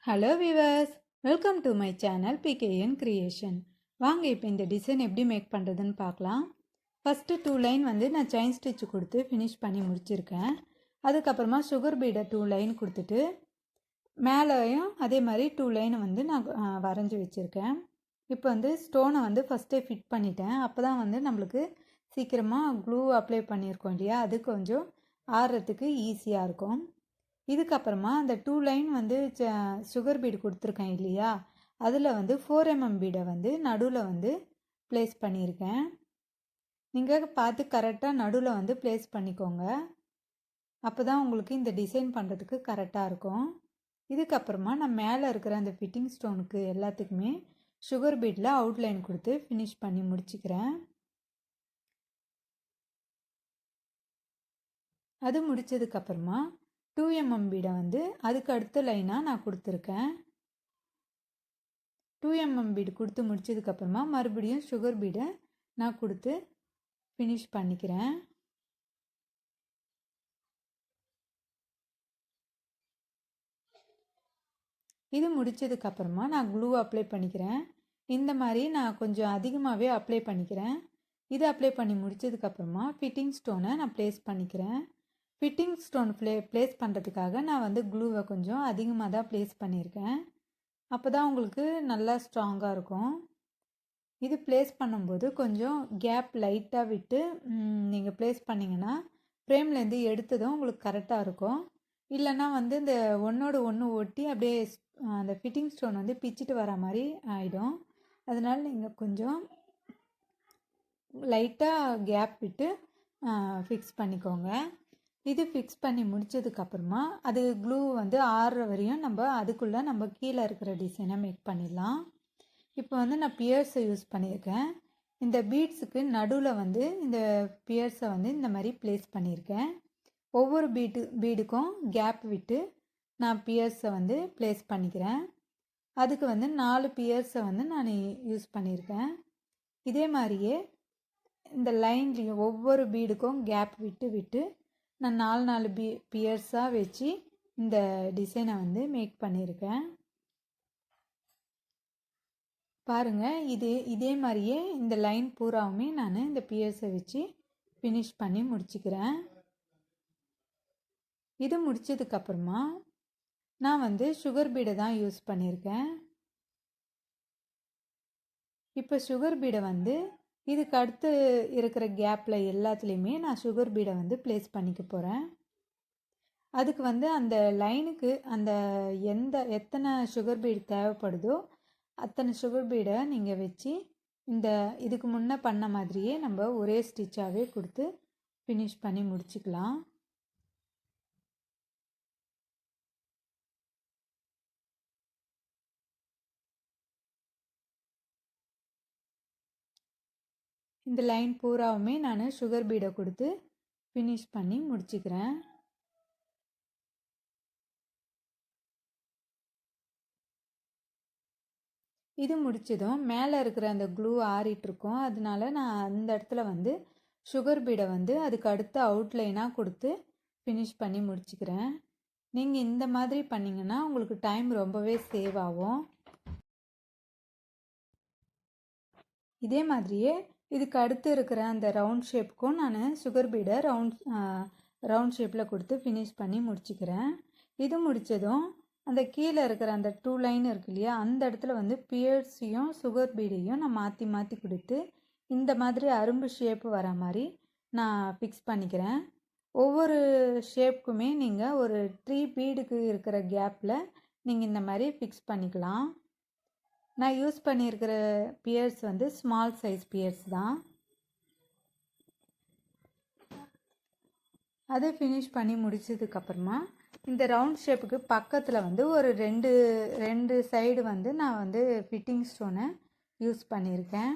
Hello viewers, welcome to my channel PKN creation. வாங்க இப்போ இந்த டிசைன் எப்படி மேக் பண்ணுறதுன்னு பார்க்கலாம். ஃபஸ்ட்டு 2 லைன் வந்து நான் செயின் ஸ்டிச் கொடுத்து ஃபினிஷ் பண்ணி முடிச்சிருக்கேன். அதுக்கப்புறமா சுகர் பீடை 2 லைன் கொடுத்துட்டு மேலேயும் அதே மாதிரி 2 லைன் வந்து நான் வரைஞ்சி வச்சுருக்கேன். இப்போ வந்து ஸ்டோனை வந்து ஃபஸ்ட்டே ஃபிட் பண்ணிட்டேன். அப்போ தான் வந்து நம்மளுக்கு சீக்கிரமாக க்ளூ அப்ளை பண்ணியிருக்கோம் இல்லையா, அது கொஞ்சம் ஆறுறதுக்கு ஈஸியாக இருக்கும். இதுக்கப்புறமா அந்த 2 லைன் வந்து சுகர் பீடு கொடுத்துருக்கேன் இல்லையா, அதில் வந்து 4mm பீடை வந்து நடுவில் வந்து ப்ளேஸ் பண்ணியிருக்கேன். நீங்கள் பார்த்து கரெக்டாக நடுவில் வந்து ப்ளேஸ் பண்ணிக்கோங்க. அப்போ தான் உங்களுக்கு இந்த டிசைன் பண்ணுறதுக்கு கரெக்டாக இருக்கும். இதுக்கப்புறமா நான் மேலே இருக்கிற அந்த ஃபிட்டிங் ஸ்டோனுக்கு எல்லாத்துக்குமே சுகர் பீடில் அவுட்லைன் கொடுத்து ஃபினிஷ் பண்ணி முடிச்சுக்கிறேன். அது முடித்ததுக்கப்புறமா 2mm பீடை வந்து அதுக்கு அடுத்த லைனாக நான் கொடுத்துருக்கேன். 2mm பீடு கொடுத்து முடிச்சதுக்கப்புறமா மறுபடியும் சுகர் பீடை நான் கொடுத்து ஃபினிஷ் பண்ணிக்கிறேன். இது முடித்ததுக்கப்புறமா நான் க்ளூ அப்ளை பண்ணிக்கிறேன். இந்த மாதிரி நான் கொஞ்சம் அதிகமாகவே அப்ளை பண்ணிக்கிறேன். இது அப்ளை பண்ணி முடித்ததுக்கப்புறமா ஃபிட்டிங் ஸ்டோனை நான் ப்ளேஸ் பண்ணிக்கிறேன். ஃபிட்டிங் ஸ்டோன் ப்ளேஸ் பண்ணுறதுக்காக நான் வந்து க்ளூவை கொஞ்சம் அதிகமாக தான் ப்ளேஸ் பண்ணியிருக்கேன். அப்போ தான் உங்களுக்கு நல்லா ஸ்ட்ராங்காக இருக்கும். இது ப்ளேஸ் பண்ணும்போது கொஞ்சம் கேப் லைட்டாக விட்டு நீங்கள் ப்ளேஸ் பண்ணிங்கன்னா ஃப்ரேம்லேருந்து எடுத்ததும் உங்களுக்கு கரெக்டாக இருக்கும். இல்லைன்னா வந்து இந்த ஒன்றோடு ஒன்று ஒட்டி அப்படியே அந்த ஃபிட்டிங் ஸ்டோன் வந்து பிச்சுட்டு வர மாதிரி ஆகிடும். அதனால் நீங்கள் கொஞ்சம் லைட்டாக கேப் விட்டு ஃபிக்ஸ் பண்ணிக்கோங்க. இது ஃபிக்ஸ் பண்ணி முடித்ததுக்கப்புறமா அது க்ளூ வந்து ஆறுற வரையும் அதுக்குள்ளே நம்ம கீழே இருக்கிற டிசைனை மேக் பண்ணிடலாம். இப்போ வந்து நான் பியர்ஸை யூஸ் பண்ணியிருக்கேன். இந்த பீட்ஸுக்கு நடுவில் வந்து இந்த பியர்ஸை வந்து இந்த மாதிரி ப்ளேஸ் பண்ணியிருக்கேன். ஒவ்வொரு பீடுக்கும் கேப் விட்டு நான் பியர்ஸை வந்து ப்ளேஸ் பண்ணிக்கிறேன். அதுக்கு வந்து 4 பியர்ஸை வந்து நான் யூஸ் பண்ணியிருக்கேன். இதே மாதிரியே இந்த லைன்லேயும் ஒவ்வொரு பீடுக்கும் கேப் விட்டு விட்டு நான் 4 பியர்ஸாக வச்சு இந்த டிசைனை வந்து மேக் பண்ணியிருக்கேன். பாருங்கள், இதே மாதிரியே இந்த லைன் பூராவுமே நான் இந்த பியர்ஸை வச்சு ஃபினிஷ் பண்ணி முடிச்சுக்கிறேன். இது முடித்ததுக்கப்புறமா நான் வந்து சுகர் பீடை தான் யூஸ் பண்ணியிருக்கேன். இப்போ சுகர் பீடை வந்து இதுக்கு அடுத்து இருக்கிற கேப்பில் எல்லாத்துலேயுமே நான் சுகர் பீடை வந்து ப்ளேஸ் பண்ணிக்க போகிறேன். அதுக்கு வந்து அந்த லைனுக்கு அந்த எத்தனை சுகர் பீடு தேவைப்படுதோ அத்தனை சுகர் பீடை நீங்கள் வச்சு இதுக்கு முன்னே பண்ண மாதிரியே நம்ம ஒரே ஸ்டிச்சாகவே கொடுத்து ஃபினிஷ் பண்ணி முடிச்சுக்கலாம். இந்த லைன் பூராவுமே நான் சுகர் பீடை கொடுத்து ஃபினிஷ் பண்ணி முடிச்சுக்கிறேன். இது முடிச்சதும் மேலே இருக்கிற அந்த க்ளூ ஆறிட்டுருக்கோம். அதனால நான் அந்த இடத்துல வந்து சுகர் பீடை வந்து அதுக்கு அடுத்த அவுட்லைனாக கொடுத்து ஃபினிஷ் பண்ணி முடிச்சுக்கிறேன். நீங்கள் இந்த மாதிரி பண்ணிங்கன்னா உங்களுக்கு டைம் ரொம்பவே சேவ் ஆகும். இதே மாதிரியே இதுக்கு அடுத்து இருக்கிற அந்த ரவுண்ட் ஷேப்புக்கும் நான் சுகர் பீடை ரவுண்ட் ஷேப்பில் கொடுத்து ஃபினிஷ் பண்ணி முடிச்சுக்கிறேன். இது முடித்ததும் அந்த கீழே இருக்கிற அந்த 2 லைன் இருக்கு இல்லையா, அந்த இடத்துல வந்து பியர்ஸையும் சுகர் பீடையும் நான் மாற்றி மாற்றி கொடுத்து இந்த மாதிரி அரும்பு ஷேப்பு வர மாதிரி நான் ஃபிக்ஸ் பண்ணிக்கிறேன். ஒவ்வொரு ஷேப்புக்குமே நீங்கள் ஒரு 3 பீடுக்கு இருக்கிற கேப்பில் நீங்கள் இந்த மாதிரி ஃபிக்ஸ் பண்ணிக்கலாம். நான் யூஸ் பண்ணியிருக்கிற பியர்ஸ் வந்து ஸ்மால் சைஸ் பியர்ஸ் தான். அதை ஃபினிஷ் பண்ணி முடிச்சதுக்கப்புறமா இந்த ரவுண்ட் ஷேப்புக்கு பக்கத்தில் வந்து ஒரு ரெண்டு சைடு வந்து நான் வந்து ஃபிட்டிங் ஸ்டோனை யூஸ் பண்ணியிருக்கேன்.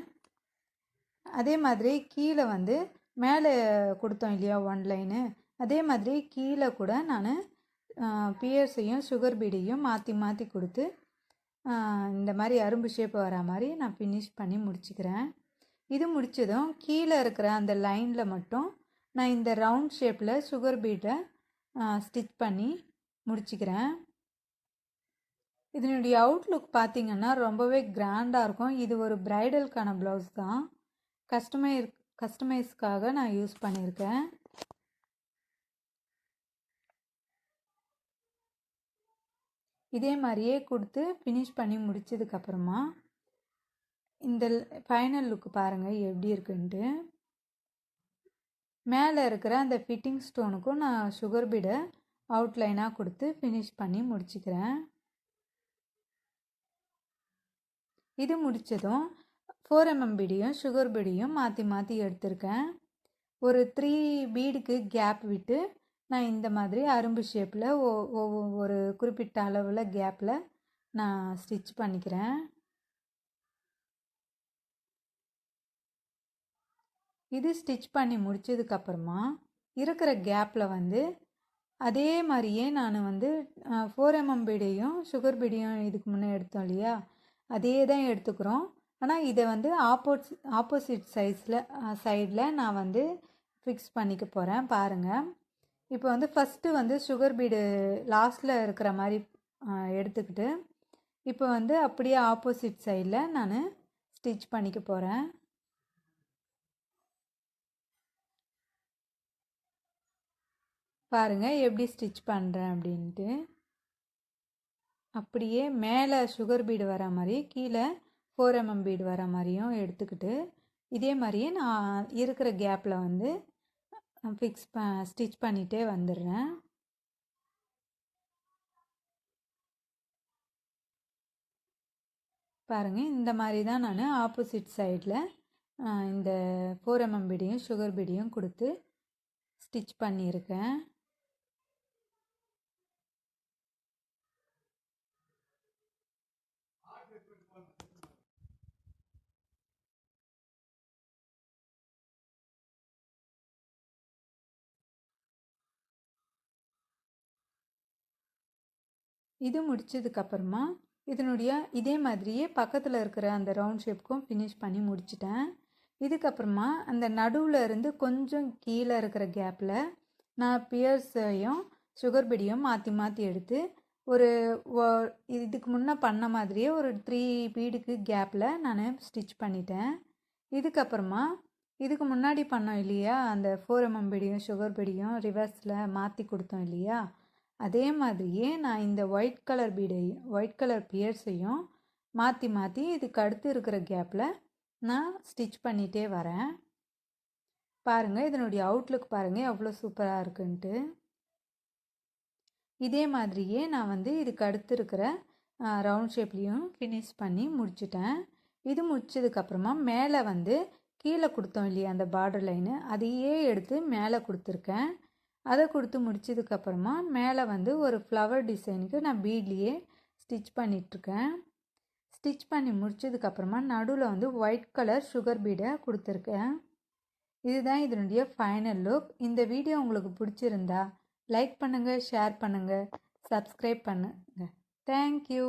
அதே மாதிரி கீழே வந்து மேலே கொடுத்தோம் இல்லையா 1 லைனு, அதே மாதிரி கீழே கூட நான் பியர்ஸையும் சுகர் பீடையும் மாற்றி மாற்றி கொடுத்து இந்த மாதிரி அரும்பு ஷேப்பு வர மாதிரி நான் ஃபினிஷ் பண்ணி முடிச்சுக்கிறேன். இது முடித்ததும் கீழே இருக்கிற அந்த லைனில் மட்டும் நான் இந்த ரவுண்ட் ஷேப்பில் சுகர் பீடை ஸ்டிச் பண்ணி முடிச்சுக்கிறேன். இதனுடைய அவுட்லுக் பார்த்தீங்கன்னா ரொம்பவே கிராண்டாக இருக்கும். இது ஒரு பிரைடலுக்கான ப்ளவுஸ் தான். கஸ்டமைஸ்க்காக நான் யூஸ் பண்ணியிருக்கேன். இதே மாதிரியே கொடுத்து ஃபினிஷ் பண்ணி முடிச்சதுக்கப்புறமா இந்த ஃபைனல் லுக் பாருங்கள் எப்படி இருக்குன்ட்டு. மேலே இருக்கிற அந்த ஃபிட்டிங் ஸ்டோனுக்கும் நான் சுகர் பீடை அவுட்லைனாக கொடுத்து ஃபினிஷ் பண்ணி முடிச்சுக்கிறேன். இது முடித்ததும் 4mm பீடியும் சுகர் பீடியும் மாற்றி மாற்றி எடுத்திருக்கேன். ஒரு 3 பீடுக்கு கேப் விட்டு நான் இந்த மாதிரி அரும்பு ஷேப்பில் ஒரு குறிப்பிட்ட அளவில் கேப்பில் நான் ஸ்டிச் பண்ணிக்கிறேன். இது ஸ்டிச் பண்ணி முடிச்சதுக்கப்புறமா இருக்கிற கேப்பில் வந்து அதே மாதிரியே நான் வந்து 4mm பீடையும் சுகர் பீடியும் இதுக்கு முன்னே எடுத்தோம் இல்லையா, அதே தான் எடுத்துக்கிறோம். ஆனால் இதை வந்து ஆப்போசிட் சைடில் நான் வந்து ஃபிக்ஸ் பண்ணிக்க போகிறேன். பாருங்கள், இப்போ வந்து ஃபஸ்ட்டு வந்து சுகர் பீடு லாஸ்ட்டில் இருக்கிற மாதிரி எடுத்துக்கிட்டு இப்போ வந்து அப்படியே ஆப்போசிட் சைடில் நான் ஸ்டிச் பண்ணிக்க போகிறேன். பாருங்கள் எப்படி ஸ்டிச் பண்ணுறேன் அப்படின்ட்டு. அப்படியே மேலே சுகர் பீடு வர மாதிரி கீழே 4mm பீடு வர மாதிரியும் எடுத்துக்கிட்டு இதே மாதிரியே நான் இருக்கிற கேப்பில் வந்து ஸ்டிச் பண்ணிகிட்டே வந்துடுறேன். பாருங்கள், இந்த மாதிரி தான் நான் ஆப்போசிட் சைடில் இந்த 4mm பீடையும் சுகர் பீடையும் கொடுத்து ஸ்டிச் பண்ணியிருக்கேன். இது முடிச்சதுக்கப்புறமா இதனுடைய இதே மாதிரியே பக்கத்தில் இருக்கிற அந்த ரவுண்ட் ஷேப்புக்கும் ஃபினிஷ் பண்ணி முடிச்சிட்டேன். இதுக்கப்புறமா அந்த நடுவில் இருந்து கொஞ்சம் கீழே இருக்கிற கேப்பில் நான் பியர்ஸையும் சுகர் பீடியும் மாற்றி மாற்றி எடுத்து ஒரு இதுக்கு முன்னே பண்ண மாதிரியே ஒரு 3 பீடுக்கு கேப்பில் நான் ஸ்டிச் பண்ணிட்டேன். இதுக்கப்புறமா இதுக்கு முன்னாடி பண்ணோம் இல்லையா, அந்த 4mm பீடியும் சுகர் பீடியும் ரிவர்ஸில் மாற்றி கொடுத்தோம் இல்லையா, அதே மாதிரியே நான் இந்த ஒயிட் கலர் பியர்ஸையும் மாற்றி மாற்றி இதுக்கு அடுத்து இருக்கிற கேப்பில் நான் ஸ்டிச் பண்ணிகிட்டே வரேன். பாருங்கள், இதனுடைய அவுட்லுக் பாருங்கள் எவ்வளோ சூப்பராக இருக்குன்ட்டு. இதே மாதிரியே நான் வந்து இதுக்கு அடுத்து இருக்கிற ரவுண்ட் ஷேப்லேயும் ஃபினிஷ் பண்ணி முடிச்சிட்டேன். இது முடிச்சதுக்கப்புறமா மேலே வந்து கீழே கொடுத்தோம் இல்லையா அந்த பார்டர் லைனு, அதையே எடுத்து மேலே கொடுத்துருக்கேன். அதை கொடுத்து முடிச்சதுக்கப்புறமா மேலே வந்து ஒரு ஃப்ளவர் டிசைனுக்கு நான் பீட்லேயே ஸ்டிச் பண்ணிகிட்ருக்கேன். ஸ்டிச் பண்ணி முடிச்சதுக்கப்புறமா நடுவில் வந்து ஒயிட் கலர் சுகர் பீடை கொடுத்துருக்கேன். இதுதான் இதனுடைய ஃபைனல் லுக். இந்த வீடியோ உங்களுக்கு பிடிச்சிருந்தா லைக் பண்ணுங்கள், ஷேர் பண்ணுங்கள், சப்ஸ்கிரைப் பண்ணுங்கள். தேங்க்யூ.